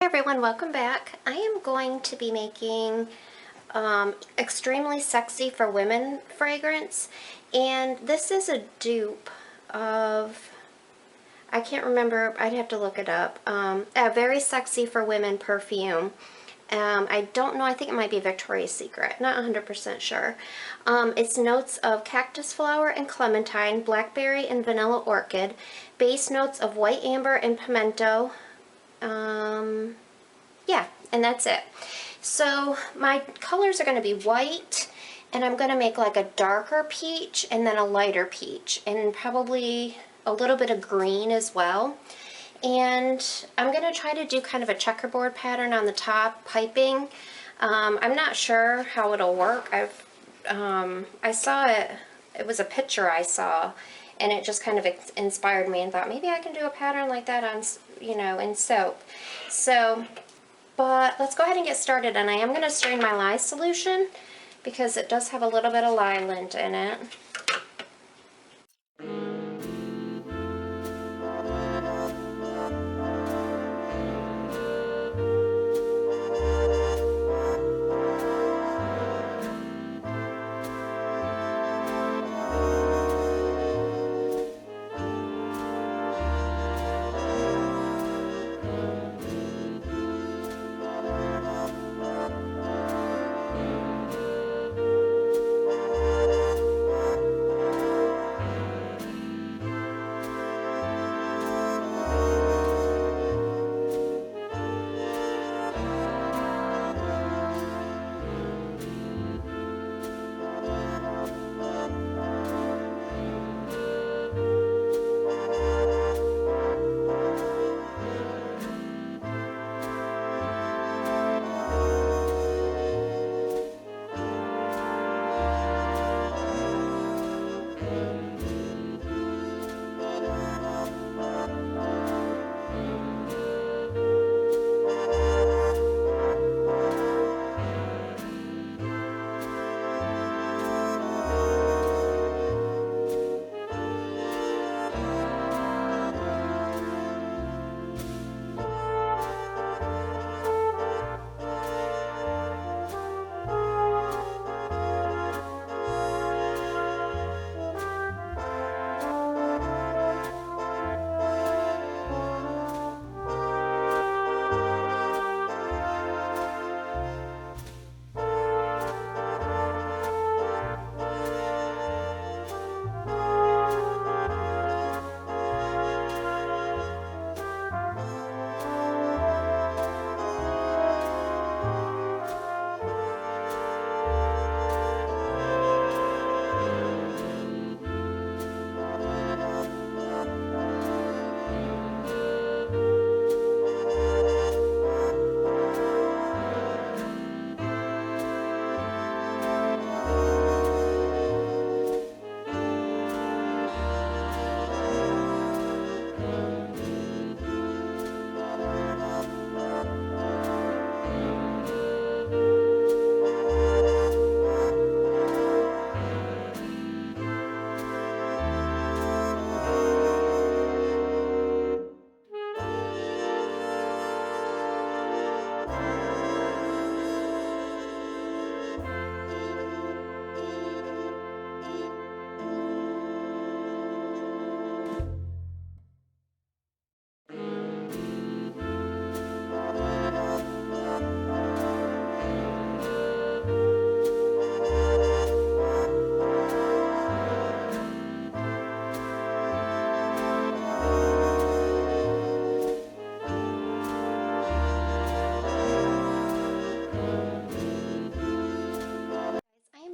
Everyone, welcome back. I am going to be making Extremely Sexy for Women fragrance, and this is a dupe of, I can't remember, I'd have to look it up, a Very Sexy for Women perfume. I don't know, I think it might be Victoria's Secret, not 100% sure. It's notes of cactus flower and clementine, blackberry and vanilla orchid, base notes of white amber and pimento. Yeah, and that's it. So my colors are going to be white, and I'm going to make like a darker peach and then a lighter peach, and probably a little bit of green as well. And I'm going to try to do kind of a checkerboard pattern on the top, piping. I'm not sure how it'll work. I saw it was a picture I saw, and it just kind of inspired me and thought maybe I can do a pattern like that on, in soap. But let's go ahead and get started, and I am going to strain my lye solution because it does have a little bit of lye lint in it.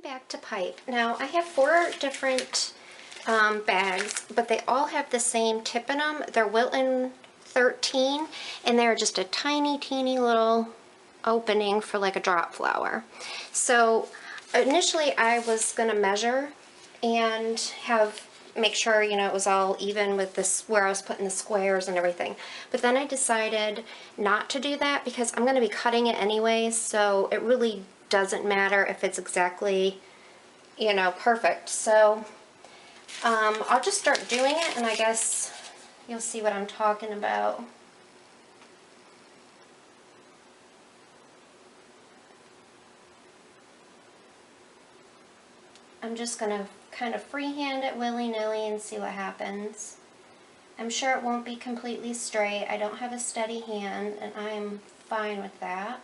Back to pipe. Now I have 4 different bags, but they all have the same tip in them. They're Wilton 13, and they're just a tiny, teeny little opening for like a drop flower. So initially I was going to measure and make sure, it was all even with this, where I was putting the squares and everything. But then I decided not to do that because I'm going to be cutting it anyways, so it really doesn't matter if it's exactly, perfect. So I'll just start doing it, and I guess you'll see what I'm talking about. I'm just going to kind of freehand it willy-nilly and see what happens. I'm sure it won't be completely straight. I don't have a steady hand, and I'm fine with that.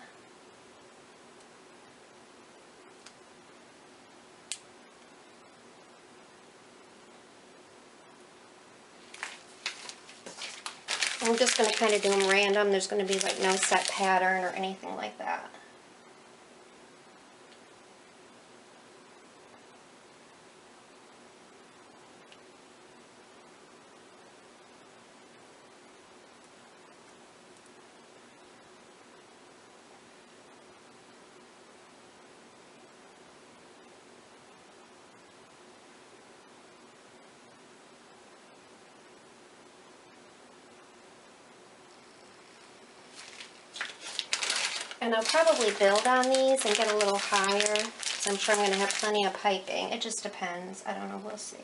I'm just going to kind of do them random. There's going to be like no set pattern or anything like that. And I'll probably build on these and get a little higher, because I'm sure I'm going to have plenty of piping. It just depends. I don't know. We'll see.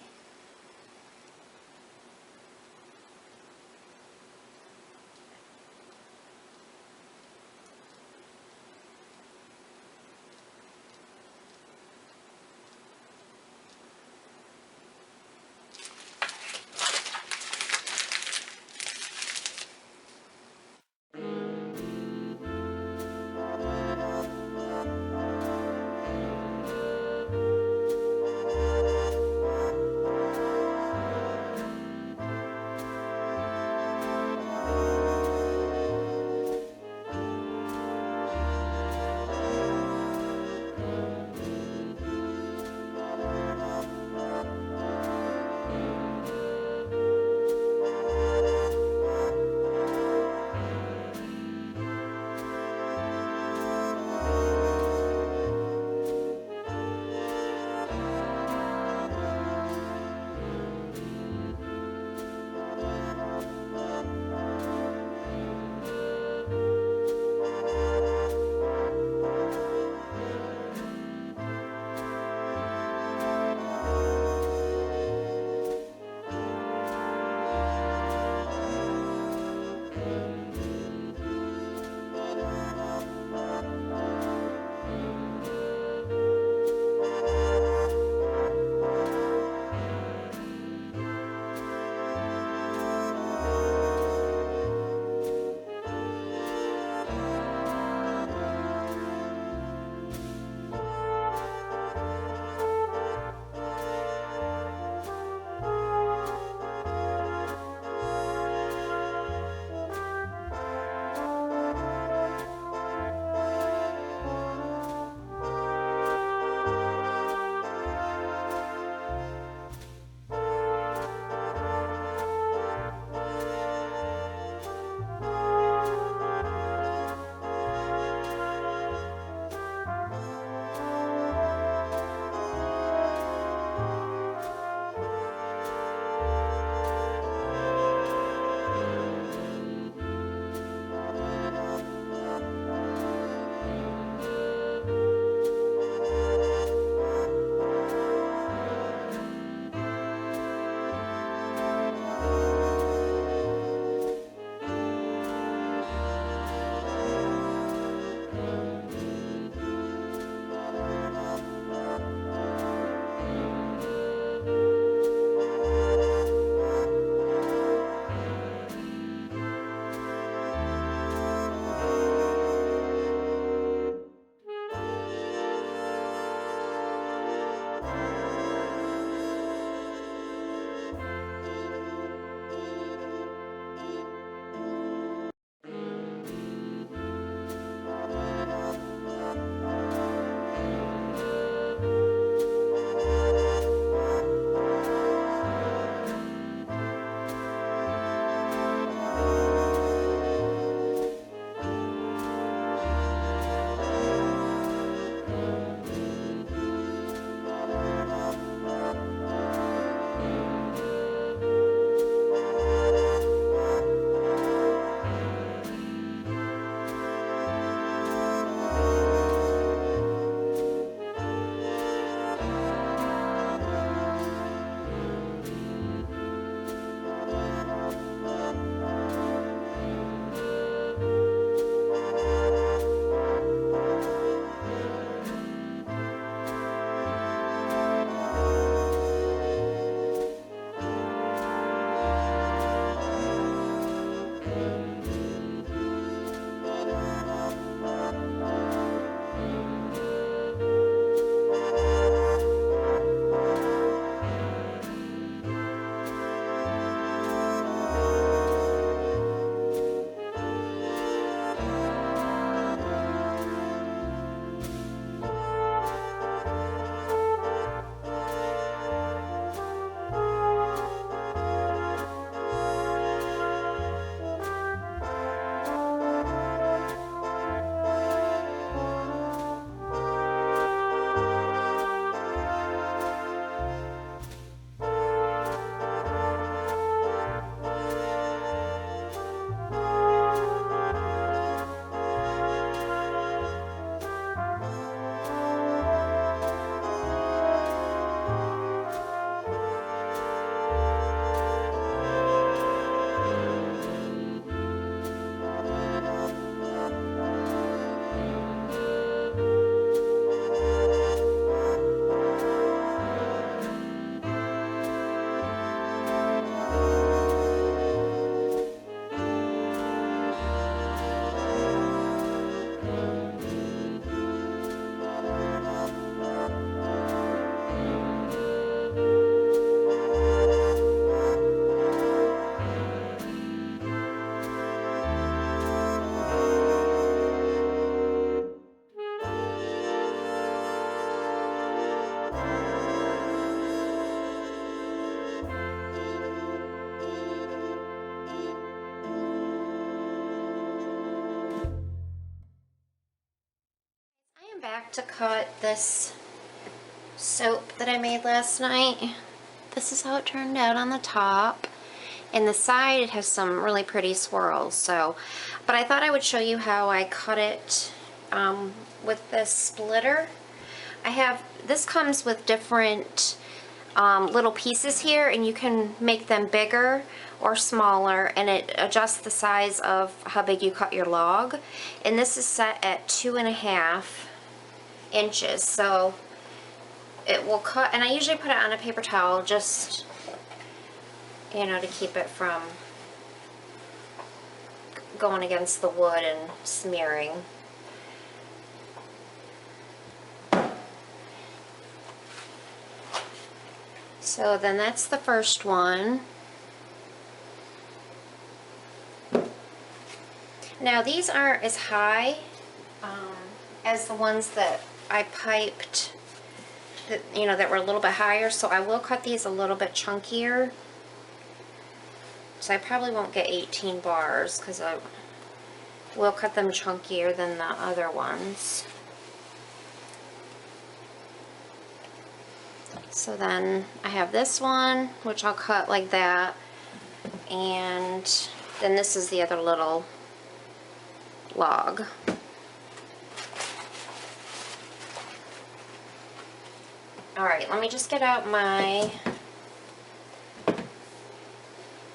to cut this soap that I made last night. This is how it turned out on the top. And the side, it has some really pretty swirls. So, but I thought I would show you how I cut it with this splitter. This comes with different little pieces here, and you can make them bigger or smaller, and it adjusts the size of how big you cut your log. And this is set at 2.5 inches, so it will cut, and I usually put it on a paper towel just, you know, to keep it from going against the wood and smearing. So then that's the first one. Now these aren't as high as the ones that I piped, that, you know, that were a little bit higher, so I will cut these a little bit chunkier. So I probably won't get 18 bars because I will cut them chunkier than the other ones. So then I have this one, which I'll cut like that, and then this is the other little log. Alright, let me just get out my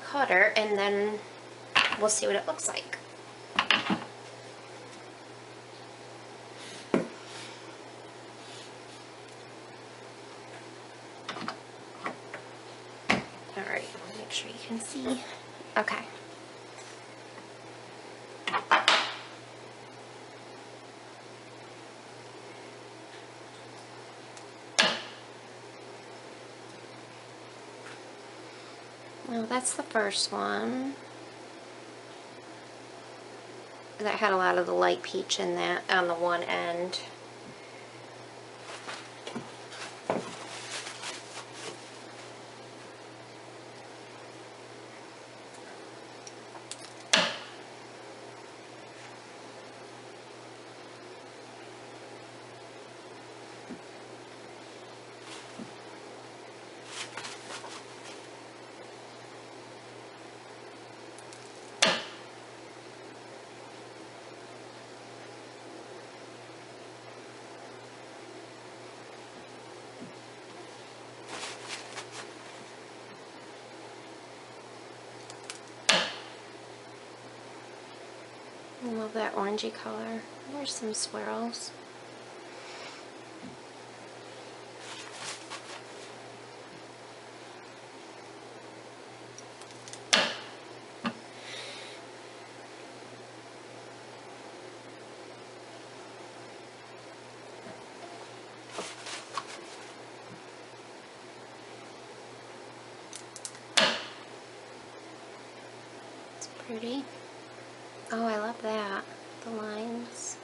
cutter and then we'll see what it looks like. Alright, make sure you can see. Okay. Well, that's the first one. That had a lot of the light peach in that on the one end. I love that orangey color. There's some swirls. It's pretty. Oh, I love that. The lines.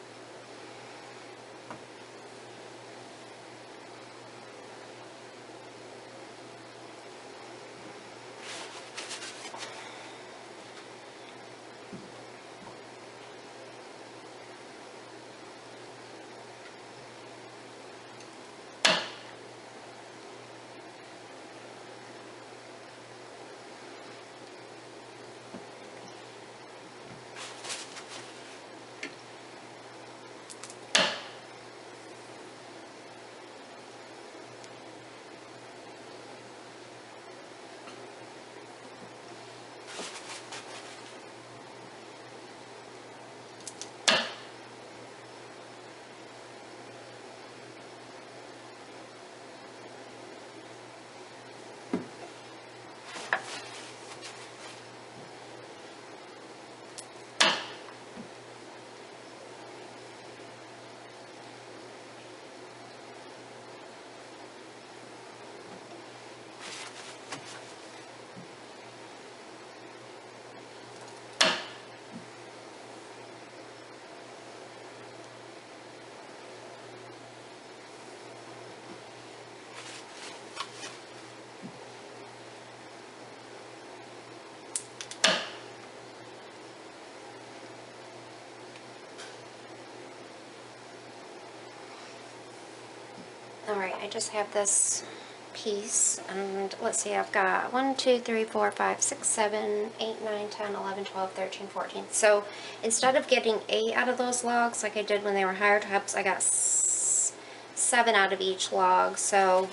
Alright, I just have this piece, and let's see, I've got 1, 2, 3, 4, 5, 6, 7, 8, 9, 10, 11, 12, 13, 14. So instead of getting 8 out of those logs like I did when they were higher tops, I got 7 out of each log. So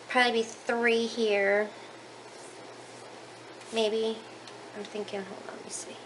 probably be 3 here. Maybe. I'm thinking, hold on, let me see.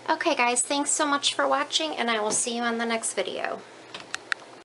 Okay guys, thanks so much for watching, and I will see you on the next video.